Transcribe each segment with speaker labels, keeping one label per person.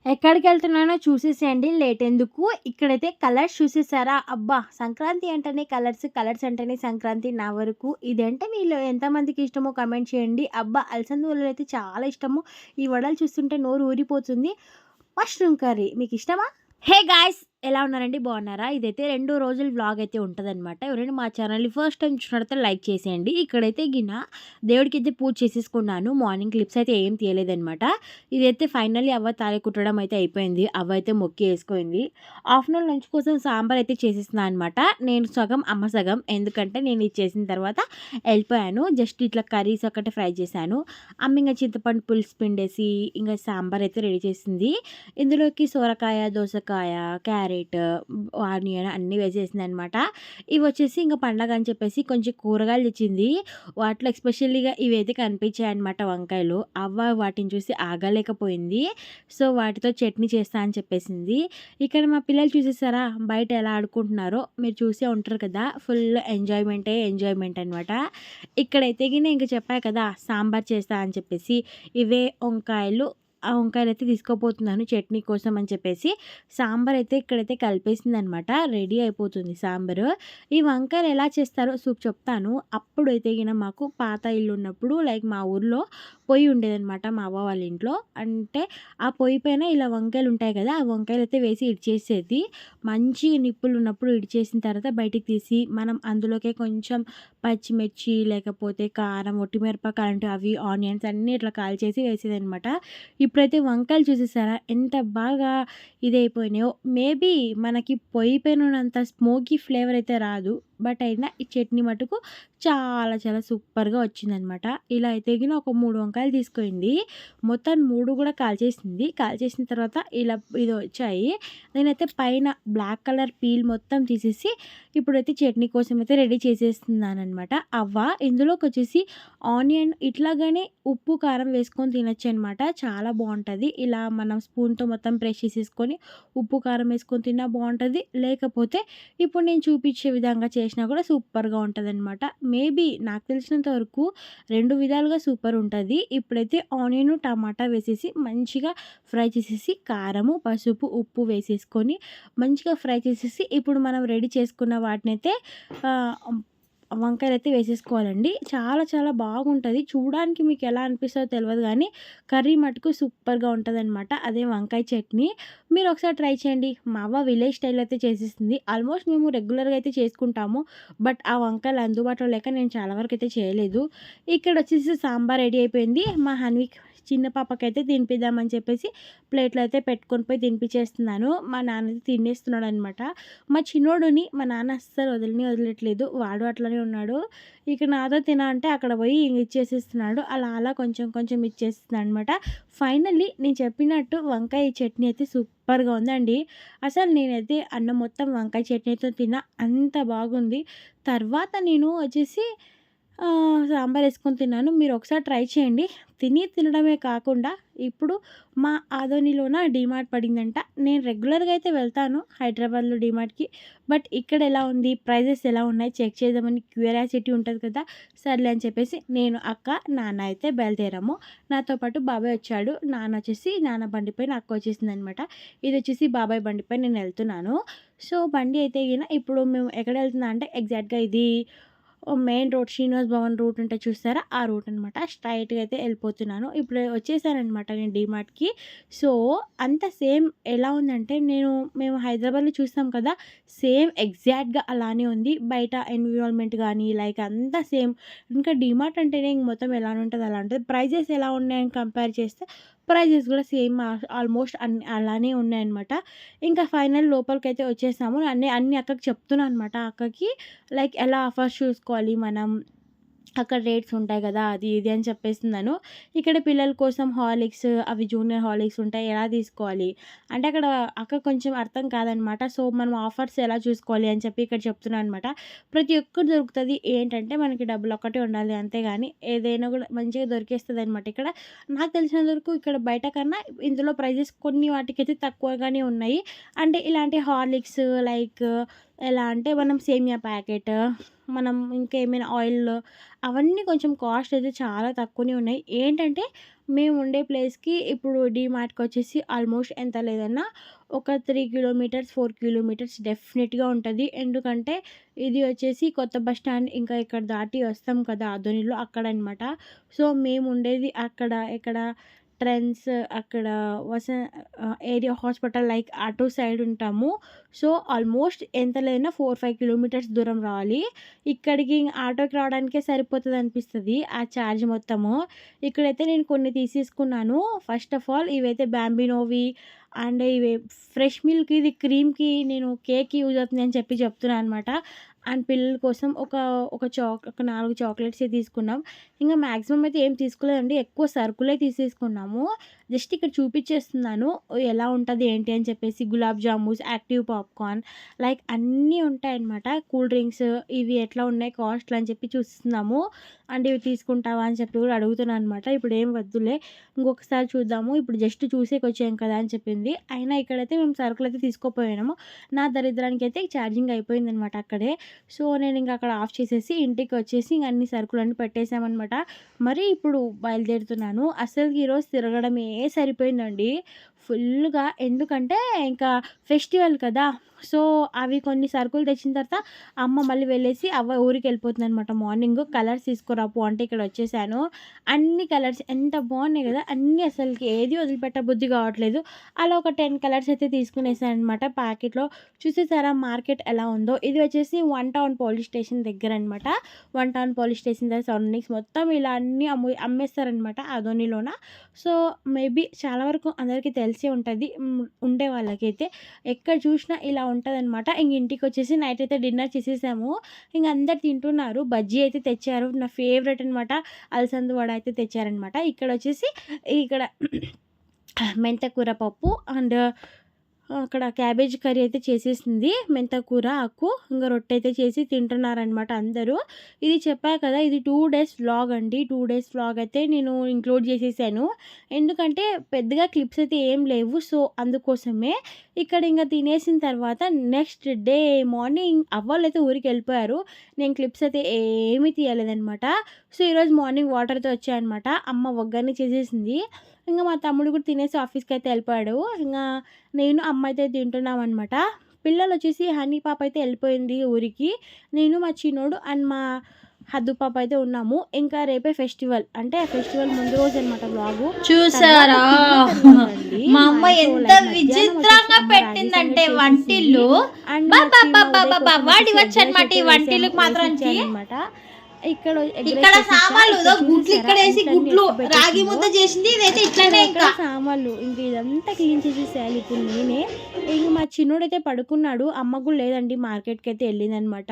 Speaker 1: ఎక్కడికెళ్తున్నానో చూసేసేయండి. లేటెందుకు. ఇక్కడైతే కలర్స్ చూసేసారా? అబ్బా! సంక్రాంతి అంటేనే కలర్స్, కలర్స్ అంటేనే సంక్రాంతి నా వరకు. ఇదంటే మీలో ఎంతమందికి ఇష్టమో కామెంట్ చేయండి. అబ్బా! అలసంద వడలైతే చాలా ఇష్టము. ఈ వడలు చూస్తుంటే నోరు ఊరిపోతుంది. మష్రూమ్ కర్రీ మీకిష్టమా? Hey guys! ఎలా ఉన్నారండి? బాగున్నారా? ఇదైతే 2 రోజుల వ్లాగ్ అయితే ఉంటదనమాట. ఎవరైనా మా ఛానల్‌ని ఫస్ట్ టైమ్ చూసినట్టయితే లైక్ చేసేయండి. ఇక్కడైతే దేవుడికైతే పూజ చేసేసుకున్నాను. మార్నింగ్ క్లిప్స్ అయితే ఏం తీయలేదనమాట. ఇదైతే ఫైనల్లీ అవ్వ తాళి కుట్టడం అయితే అయిపోయింది. అవ్వ అయితే మొక్కి ఏసుకుంది. ఆఫ్టర్‌నూన్ లంచ్ కోసం సాంబార్ అయితే చేసేస్తున్నా అనమాట. నేను సగం, అమ్మ సగం. ఎందుకంటే నేను ఇది చేసిన తర్వాత ఎళ్ళిపోయాను. జస్ట్ ఇట్లా కర్రీస్ ఒకటి ఫ్రై చేశాను. అమ్మ ఇంగ చింతపండు పులుసు పిండేసి ఇంగ సాంబార్ అయితే రెడీ చేసింది. ఇందులోకి సొరకాయ, దోసకాయ, క్యారెట్, ఆనియన్ అన్నీ వేసేసిందనమాట. ఇవొచ్చేసి ఇంక పండగని చెప్పేసి కొంచెం కూరగాయలు తెచ్చింది. వాటిలో ఎస్పెషల్లీగా ఇవైతే కనిపించాయనమాట వంకాయలు. అవ్వ వాటిని చూసి ఆగలేకపోయింది. సో, వాటితో చట్నీ చేస్తా అని చెప్పేసింది. ఇక్కడ మా పిల్లలు చూసేసారా బయట ఎలా ఆడుకుంటున్నారో మీరు చూసే ఉంటారు కదా! ఫుల్ ఎంజాయ్మెంట్ అనమాట. ఇక్కడైతే ఇంక చెప్పా కదా! సాంబార్ చేస్తా అని చెప్పేసి ఇవే వంకాయలు ఆ వంకాయలైతే తీసుకోపోతున్నాను చట్నీ కోసం అని చెప్పేసి. సాంబార్ అయితే ఇక్కడైతే కలిపేసిందనమాట. రెడీ అయిపోతుంది సాంబారు. ఈ వంకాయలు ఎలా చేస్తారో చెప్తాను. అప్పుడైతే మాకు పాత ఇల్లు ఉన్నప్పుడు లైక్ మా ఊర్లో పొయ్యి ఉండేదనమాట మా అవ్వ వాళ్ళ ఇంట్లో. అంటే ఆ పొయ్యి పైన ఇలా వంకాయలు ఉంటాయి కదా! ఆ వంకాయలైతే వేసి ఇడిచేసేది. మంచిగా నిప్పులు ఉన్నప్పుడు ఇడిచేసిన తర్వాత బయటికి తీసి మనం అందులోకే కొంచెం పచ్చిమిర్చి లేకపోతే కారం, ఒట్టిమిరపకాయలు అవి ఆనియన్స్ అన్నీ ఇట్లా కాల్చేసి వేసేదనమాట. ఇప్పుడైతే వంకాయలు చూసేసారా ఎంత బాగా ఇదైపోయినాయో. మేబీ మనకి పొయ్యి పైన ఉన్నంత స్మోకీ ఫ్లేవర్ అయితే రాదు. బట్ అయినా ఈ చట్నీ మటుకు చాలా చాలా సూపర్‌గా వచ్చిందనమాట. ఇలా అయితే ఒక 3 వంకాయలు తీసుకుంది. మొత్తం 3 కూడా కాల్చేసింది. కాల్చేసిన తర్వాత ఇది వచ్చాయి. నేనైతే పైన బ్లాక్ కలర్ పీల్ మొత్తం తీసేసి ఇప్పుడైతే చట్నీ కోసం అయితే రెడీ చేసేస్తున్నాననమాట. ఇందులోకొచ్చేసి ఆనియన్ ఇట్లాగానే ఉప్పు, కారం వేసుకొని తినొచ్చనమాట. చాలా బావుంటది. ఇలా మనం స్పూన్‌తో మొత్తం ప్రెస్ చేసేసుకొని ఉప్పు, కారం వేసుకొని తిన్నా బావుంటది. లేకపోతే ఇప్పుడు నేను చూపించే విధంగా చేసినా కూడా సూపర్‌గా ఉంటదనమాట. మేబీ నాకు తెలిసినంత వరకు 2 విధాలుగా సూపర్ ఉంటది. ఇప్పుడైతే ఆనియను, టమాటా వేసేసి మంచిగా ఫ్రై చేసేసి కారము, పసుపు, ఉప్పు వేసేసుకొని మంచిగా ఫ్రై చేసేసి ఇప్పుడు మనం రెడీ చేసుకున్న వాటినైతే ఆహ్, వంకాయలైతే వేసేసుకోవాలండి. చాలా చాలా బాగుంటది. చూడడానికి మీకు ఎలా అనిపిస్తదో తెలవదు గానీ, కర్రీ మటుకు సూపర్‌గా ఉంటదనమాట. అదే వంకాయ చట్నీ. మీరు ఒకసారి ట్రై చేయండి. మా అవ్వ విలేజ్ స్టైల్‌లో అయితే చేసేసింది. ఆల్మోస్ట్ మేము రెగ్యులర్‌గా అయితే చేసుకుంటాము. బట్ ఆ వంకాయలు అందుబాటులో లేక నేను చాలా వరకైతే చేయలేదు. ఇక్కడొచ్చేసి సాంబార్ రెడీ అయిపోయింది. మా హన్విక్ చిన్న పాపకైతే తినిపిద్దామని చెప్పేసి ప్లేట్‌లో అయితే పెట్టుకొని పోయి తినిపిచ్చేస్తున్నాను. మా నాన్న తినేస్తున్నాడనమాట. మా చిన్నోడిని మా నాన్న అస్సలు వదలట్లేదు. వాడు అట్లనే ఉన్నాడు. ఇక నాతో అంటే అక్కడ పోయి ఇచ్చేసేస్తున్నాడు. అలా అలా కొంచెం కొంచెం ఇచ్చేస్తున్నాడనమాట. ఫైనల్లీ నేను చెప్పినట్టు వంకాయ చట్నీ అయితే సూపర్‌గా ఉందండి. అసలు నేనైతే అన్నం మొత్తం వంకాయ చట్నీతో తిన్నా. అంత బాగుంది. తర్వాత నేను వచ్చేసి సాంబారేసుకొని తిన్నాను. మీరొకసారి ట్రై చేయండి. తినడమే కాకుండా ఇప్పుడు మా ఆదోనిలోన డీమార్ట్ పడిందంట. నేను రెగ్యులర్‌గా అయితే వెళ్తాను హైదరాబాద్‌లో డీమార్ట్‌కి. బట్ ఇక్కడ ఎలా ఉంది, ప్రైజెస్ ఎలా ఉన్నాయి చెక్ చేద్దామని క్యూరియాసిటీ ఉంటది కదా! సర్లే అని చెప్పేసి నేను, అక్క, నాన్న అయితే బయలుదేరాము. నాతో పాటు బాబాయ్ వచ్చాడు. నాన్న బండి పైన, అక్క వచ్చేసిందనమాట. ఇదొచ్చేసి బాబాయ్ బండి పైన నేనెళ్తున్నాను. సో, బండి అయితే ఇప్పుడు మేము ఎక్కడెళ్తున్నా అంటే ఎగ్జాక్ట్‌గా ఇది main road Srinivas Bhavan route ఉంటే చూసారా? ఆ రూట్ అనమాట. స్ట్రెయిట్‌గా అయితే ఎళ్ళిపోతున్నాను. ఇప్పుడు వచ్చేసాననమాట నేను డీమార్ట్‌కి. సో, అంత సేమ్ ఎలా ఉందంటే మేము హైదరాబాద్‌లో చూసాం కదా! సేమ్ ఎగ్జాక్ట్‌గా అలానే ఉంది. బయట ఎన్విరాన్మెంట్ గానీ లైక్ అంతా సేమ్. ఇంకా డీమార్ట్ అంటేనే ఇంక మొత్తం ఎలానుంటదో అలా ఉంటది. ప్రైజెస్ ఎలా ఉన్నాయని కంపేర్ చేస్తే ప్రైజెస్ కూడా సేమ్ ఆల్మోస్ట్ అలానే ఉన్నాయన్నమాట. ఇంకా ఫైనల్ లోపలికైతే వచ్చేసాము. అన్నీ అక్కకి చెప్తున్నా అనమాట. అక్కకి లైక్ ఎలా ఆఫర్స్ చూసుకోవాలి మనం. అక్కడ రేట్స్ ఉంటాయి గదా! అది ఇది అని చెప్పేస్తున్నాను. ఇక్కడ పిల్లల కోసం హార్లిక్స్ అవి జూనియర్ హార్లిక్స్ ఉంటాయి. ఎలా తీసుకోవాలి? అంటే అక్కడ అక్కకి కొంచెం అర్థం కాదనమాట. సో, మనం ఆఫర్స్ ఎలా చూసుకోవాలి అని చెప్పి ఇక్కడ చెప్తున్నా అనమాట. ప్రతి ఒక్కటి దొరుకుతది. ఏంటంటే మనకి డబ్బులొక్కటే ఉండాలి అంతేగాని ఏదైనా గూడా మంచిగా దొరికేస్తదనమాట ఇక్కడ. నాకు తెలిసినంత వరకు ఇక్కడ బయట కన్నా ఇందులో ప్రైజెస్ కొన్ని వాటికైతే తక్కువగానే ఉన్నాయి. అంటే ఇలాంటి హార్లిక్స్ లైక్ ఎలా అంటే మనం సేమియా ప్యాకెట్ మనం ఇంకేమైనా ఆయిల్ అవన్నీ కొంచెం కాస్ట్ అయితే చాలా తక్కువనే ఉన్నాయి. ఏంటంటే మేము ఉండే ప్లేస్‌కి ఇప్పుడు డీమార్ట్‌కొచ్చేసి ఆల్మోస్ట్ ఎంత లేదన్నా ఒక 3 కిలోమీటర్స్, 4 కిలోమీటర్స్ డెఫినిట్‌గా ఉంటది. ఎందుకంటే ఇది వచ్చేసి కొత్త బస్ స్టాండ్ ఇంకా ఇక్కడ దాటి వస్తాం కదా! ఆదోనిలో అక్కడనమాట. సో, మేముండేది అక్కడ ఎక్కడ ట్రెండ్స్ అక్కడ వస ఏరియా హాస్పిటల్ లైక్ అటు సైడ్ ఉంటాము. సో, ఆల్మోస్ట్ ఎంత లేదన్నా 4, 5 కిలోమీటర్స్ దూరం రావాలి. ఇక్కడికి ఆటోకి రావడానికే సరిపోతదనిపిస్తది ఆ ఛార్జ్ మొత్తము. ఇక్కడైతే నేను కొన్ని తీసేసుకున్నాను. ఫస్ట్ ఆఫ్ ఆల్ ఇవైతే బాంబినోవి అండ్ ఇవి ఫ్రెష్ మిల్క్ ఇది క్రీమ్‌కి నేను కేక్‌కి యూజ్ అవుతుందని చెప్తున్నా అనమాట. అండ్ పిల్లల కోసం ఒక 4 చాక్లెట్సే తీసుకున్నాం. ఇంక మాక్సిమం అయితే ఏం తీసుకోలేదండి. ఎక్కువ సరుకులే తీసేసుకున్నాము. జస్ట్ ఇక్కడ చూపిచ్చేస్తున్నాను. ఎలా ఉంటది ఏంటి అని చెప్పేసి gulab jamuns, active popcorn like అన్నీ ఉంటాయన్నమాట. కూల్ డ్రింక్స్ ఇవి ఎట్లా ఉన్నాయి కాస్ట్‌లు అని చెప్పి చూస్తున్నాము. అండ్ ఇవి తీసుకుంటావా అని చెప్పి కూడా అడుగుతున్నా అనమాట. ఇప్పుడేం వద్దులే ఇంకొకసారి చూద్దాము. ఇప్పుడు జస్ట్ చూసేకొచ్చాం కదా అని చెప్పింది. అయినా ఇక్కడైతే మేము సరుకులైతే తీసుకోపోయినాము. నా దరిద్రానికైతే ఛార్జింగ్ అయిపోయిందనమాట అక్కడే. సో, నేనింక అక్కడ ఆఫ్ చేసేసి ఇంటికొచ్చేసి ఇంక అన్ని సరుకులన్నీ పెట్టేసామనమాట. మరి ఇప్పుడు బయలుదేరుతున్నాను. అసలకి ఈరోజు తిరగడమే సరిపోయిందండి ఫుల్లుగా. ఎందుకంటే ఇంకా ఫెస్టివల్ కదా! సో, అవి కొన్ని సరుకులు తెచ్చిన తర్వాత అమ్మ మళ్ళీ వెళ్ళేసి అవ్వ ఊరికెళ్ళిపోతుందనమాట మార్నింగు. కలర్స్ తీసుకురా పో అంటే ఇక్కడొచ్చేసాను. అన్ని కలర్స్ ఎంత బాగున్నాయి గదా! అన్నీ అసలకి ఏది వదిలిపెట్టబుద్ధి కావట్లేదు. అలా ఒక 10 కలర్స్ అయితే తీసుకునేసాననమాట ప్యాకెట్‌లో. చూసేసారా మార్కెట్ ఎలా ఉందో. ఇది వచ్చేసి వన్ టౌన్ పోలీస్ స్టేషన్ దగ్గరనమాట. వన్ టౌన్ పోలీస్ స్టేషన్ దగ్గర సరౌండింగ్స్ మొత్తం ఇలా అన్నీ అమ్మేస్తారనమాట ఆదోనిలోన. సో, మేబీ చాలా వరకు అందరికీ తెలిసే ఉంటది. ఉండే వాళ్ళకైతే. ఎక్కడ చూసినా ఇలా ఉంటదనమాట. ఇంక ఇంటికొచ్చేసి నైట్ అయితే డిన్నర్ చేసేసాము. ఇంక అందరు తింటున్నారు. బజ్జీ అయితే తెచ్చారు. నా ఫేవరెట్ అనమాట. అలసంద వడ అయితే తెచ్చారనమాట. ఇక్కడొచ్చేసి ఇక్కడ మెంతికూర పప్పు అండ్ అక్కడ క్యాబేజ్ కర్రీ అయితే చేసేసింది. మెంతికూర ఆకు ఇంక రొట్టె అయితే చేసి తింటున్నారనమాట అందరూ. ఇది చెప్పా కదా! ఇది 2 డేస్ వ్లాగ్ అండి. 2 డేస్ వ్లాగ్ అయితే నేను ఇంక్లూడ్ చేసేసాను. ఎందుకంటే పెద్దగా క్లిప్స్ అయితే ఏం లేవు. సో, అందుకోసమే. ఇక్కడ ఇంక తినేసిన తర్వాత నెక్స్ట్ డే మార్నింగ్ అవ్వోళ్ళైతే ఊరికెళ్ళిపోయారు. నేను క్లిప్స్ అయితే ఏమీ తీయలేదనమాట. సో, ఈరోజు మార్నింగ్ వాటర్‌తో వచ్చాయనమాట. అమ్మ ఒగ్గర్ని చేసేసింది. ఇంక మా తమ్ముడు కూడా తినేసి ఆఫీస్‌కైతే ఎళ్ళిపోయాడు. ఇంగా నేను, అమ్మ అయితే తింటున్నామనమాట. పిల్లలొచ్చేసి హనీ పాప అయితే ఎళ్ళిపోయింది ఊరికి. నేను, మా చిన్నోడు అండ్ మా హద్దు పాప అయితే ఉన్నాము. ఇంకా రేపే ఫెస్టివల్. అంటే ఫెస్టివల్ ముందు రోజనమాట వ్లాగు. తర్వాత
Speaker 2: చూసారా?
Speaker 1: తిరునాళ్ళండి.
Speaker 2: మా
Speaker 1: మా
Speaker 2: అమ్మ
Speaker 1: ఇంట్లో
Speaker 2: ఎంత
Speaker 1: లైక్ మధ్యాహ్నం వచ్చేసి
Speaker 2: విచిత్రంగా
Speaker 1: అమ్మ రాగి
Speaker 2: పెట్టిందంటే
Speaker 1: సంగటి
Speaker 2: వంటిల్లు.
Speaker 1: చేసేసింది. అండ్ మా ఉదయ్ కోసం
Speaker 2: వాడి
Speaker 1: వచ్చేసి ఎగ్ రైస్
Speaker 2: వచ్చనమాట ఈ
Speaker 1: అయితే
Speaker 2: వంటిల్లుకి మాత్రానికి.
Speaker 1: వేసిచ్చాననమాట. ఇక్కడ ఎగ్ రైస్
Speaker 2: ఇక్కడ
Speaker 1: చేసిచ్చా.
Speaker 2: సామాన్లు
Speaker 1: ఇక్కడ
Speaker 2: గుడ్లు
Speaker 1: చూసేసారా
Speaker 2: ఇక్కడేసి
Speaker 1: అంట్లన్నీ
Speaker 2: గుడ్లు
Speaker 1: ఎత్తి
Speaker 2: రాగి
Speaker 1: పెట్టేసిందో.
Speaker 2: ముద్ద చేసింది. ఇదైతే ఇట్లనే
Speaker 1: అక్కడక్కడ
Speaker 2: ఇంకా.
Speaker 1: సామాన్లు ఇంక ఇదంతా క్లీన్ చేసేసేయాలి ఇప్పుడు నేనే. ఇంక మా చిన్నోడైతే పడుకున్నాడు. అమ్మ కూడా లేదండి మార్కెట్‌కైతే ఎళ్ళిందనమాట.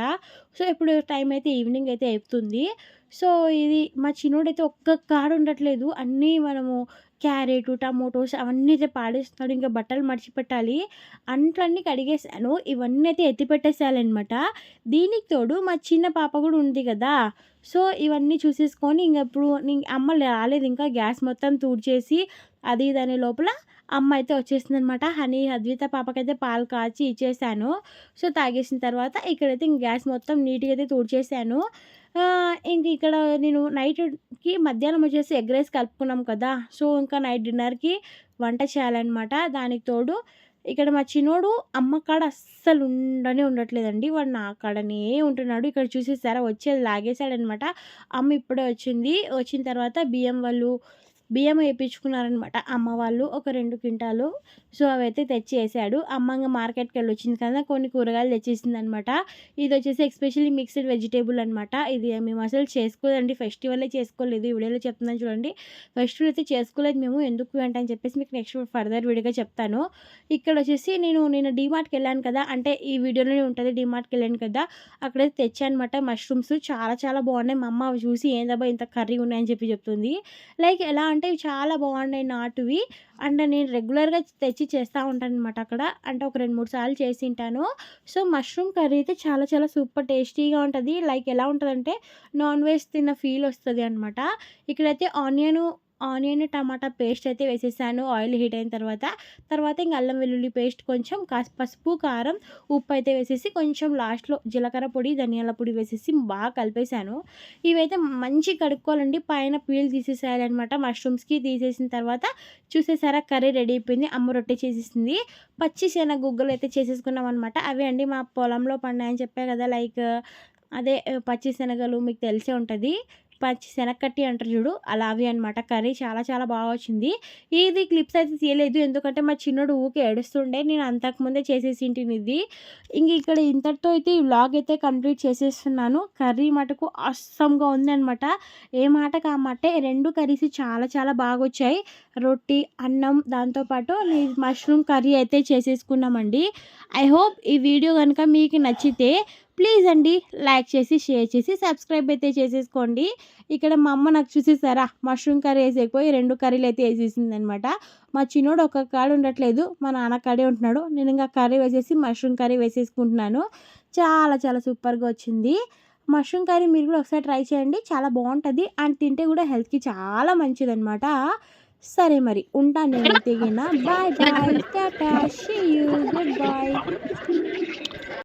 Speaker 1: సో, ఇప్పుడు టైం అయితే ఈవినింగ్ అయితే అవుతుంది. సో, ఇది మా చిన్నోడైతే ఒక్క కాడ ఉండట్లేదు. అన్నీ మనము క్యారెటు, టమోటోస్ అవన్నీ అయితే పాడేస్తున్నాడు. ఇంకా బట్టలు మడిచిపెట్టాలి. అంట్లన్నీ కడిగేసాను. ఇవన్నీ అయితే ఎత్తి పెట్టేసేయాలనమాట. దీనికి తోడు మా చిన్న పాప కూడా ఉంది కదా! సో, ఇవన్నీ చూసేసుకొని ఇంగ ఇప్పుడు అమ్మ రాలేదింకా. గ్యాస్ మొత్తం తుడిచేసి అది ఇది అనే లోపల అమ్మ అయితే వచ్చేసిందనమాట. అద్విత పాపకైతే పాలు కాచి ఇచ్చేసాను. సో, తాగేసిన తర్వాత ఇక్కడైతే ఇంక గ్యాస్ మొత్తం నీట్‌గా అయితే తుడిచేసాను. ఇంక ఇక్కడ నేను నైట్‌కి మధ్యాహ్నం వచ్చేసి ఎగ్ రైస్ కలుపుకున్నాం కదా! సో, ఇంకా నైట్ డిన్నర్‌కి వంట చేయాలనమాట. దానికి తోడు ఇక్కడ మా చిన్నోడు అమ్మ కాడ అస్సలు ఉండట్లేదండి. వాడు నా కాడనే ఉంటున్నాడు. ఇక్కడ చూసేసారా వచ్చేది లాగేసాడనమాట. అమ్మ ఇప్పుడే వచ్చింది. వచ్చిన తర్వాత బియ్యం ఏపించుకున్నారనమాట అమ్మ వాళ్ళు. ఒక 2 క్వింటాలు. సో, అవైతే తెచ్చేసాడు. అమ్మ ఇంగ మార్కెట్‌కెళ్ళొచ్చింది కదా! కొన్ని కూరగాయలు తెచ్చేసిందనమాట. ఇదొచ్చేసి ఎస్పెషల్లీ మిక్స్డ్ వెజిటబుల్ అనమాట. ఇది మేము అసలు చేసుకోలేదండి. ఫెస్టివలే చేసుకోలేదు. ఈ వీడియోలో చెప్తున్నాను చూడండి. ఫెస్టివల్ అయితే చేసుకోలేదు మేము. ఎందుకు ఏంటి అని చెప్పేసి మీకు నెక్స్ట్ ఫర్దర్ వీడియోగా చెప్తాను. ఇక్కడొచ్చేసి నేను నిన్న డీమార్ట్‌కెళ్ళాను కదా! అంటే ఈ వీడియోలోనే ఉంటది. డీమార్ట్‌కెళ్ళాను కదా! అక్కడైతే తెచ్చానమాట మష్రూమ్స్. చాలా చాలా బాగున్నాయి. మా అమ్మ అవి చూసి ఏందబ్బా ఇంత కర్రీగా ఉన్నాయని చెప్తుంది. లైక్ ఎలా అంటే ఇవి చాలా బాగున్నాయి నాటువి. అండ్ నేను రెగ్యులర్‌గా తెచ్చి చేస్తా ఉంటాననమాట అక్కడ. అంటే ఒక 2, 3 సార్లు చేసింటాను. సో, మష్రూమ్ కర్రీ అయితే చాలా చాలా సూపర్ టేస్టీగా ఉంటది. లైక్ ఎలా ఉంటదంటే నాన్ వెజ్ తిన్న ఫీల్ వస్తది అనమాట. ఇక్కడైతే ఆనియన్, టమాటా పేస్ట్ అయితే వేసేసాను ఆయిల్ హీట్ అయిన తర్వాత. తర్వాత ఇంక అల్లం వెల్లుల్లి పేస్ట్ కొంచెం పసుపు, కారం, ఉప్పు అయితే వేసేసి కొంచెం లాస్ట్‌లో జీలకర్ర పొడి, ధనియాల పొడి వేసేసి బాగా కలిపేసాను. ఇవైతే మంచిగా కడుక్కోవాలండి. పైన పీల్ తీసేసేయాలనమాట మష్రూమ్స్‌కి. తీసేసిన తర్వాత చూసేసారా కర్రీ రెడీ అయిపోయింది. అమ్మ రొట్టె చేసేసింది. పచ్చి శనగ గుగ్గలు అయితే చేసేసుకున్నామనమాట. అవే అండి మా పొలంలో పండాయని చెప్పా కదా! లైక్ అదే పచ్చి శనగలు మీకు తెలిసే ఉంటది. పచ్చి శనగకట్టి అంటారు చూడు, అలా అవి అనమాట. కర్రీ చాలా చాలా బాగా వచ్చింది. ఇది క్లిప్స్ అయితే తీయలేదు. ఎందుకంటే మా చిన్నోడు ఊకే ఏడుస్తుండే. నేను అంతకుముందే చేసేసింటిని ఇది. ఇంక ఇక్కడ ఇంతటితో అయితే ఈ వ్లాగ్ అయితే కంప్లీట్ చేసేస్తున్నాను. కర్రీ మటుకు అస్సమ్‌గా ఉందనమాట. ఏ మాటకి ఆ మాటే 2 కర్రీస్ చాలా చాలా బాగొచ్చాయి. రొట్టి, అన్నం దాంతో పాటు మష్రూమ్ కర్రీ అయితే చేసేసుకున్నామండి. ఐ హోప్ ఈ వీడియో గనుక మీకు నచ్చితే ప్లీజ్ అండి లైక్ చేసి, షేర్ చేసి, సబ్స్క్రైబ్ అయితే చేసేసుకోండి. ఇక్కడ మా అమ్మ నాకు చూసేసారా మష్రూమ్ కర్రీ ఏసేయకపోయి 2 కర్రీలు అయితే ఏసేసిందనమాట. మా చిన్నోడు ఒక కాడ ఉండట్లేదు. మా నాన్న కాడే ఉంటున్నాడు. నేను ఇంకా కర్రీ వేసేసి మష్రూమ్ కర్రీ వేసేసుకుంటున్నాను. చాలా చాలా సూపర్‌గా వచ్చింది. మష్రూమ్ కర్రీ మీరు కూడా ఒకసారి ట్రై చేయండి. చాలా బావుంటది. అండ్ తింటే కూడా హెల్త్‌కి చాలా మంచిదనమాట. సరే మరి ఉంటాను నేనైతే గిన. Bye bye. Tata. See you. Good bye.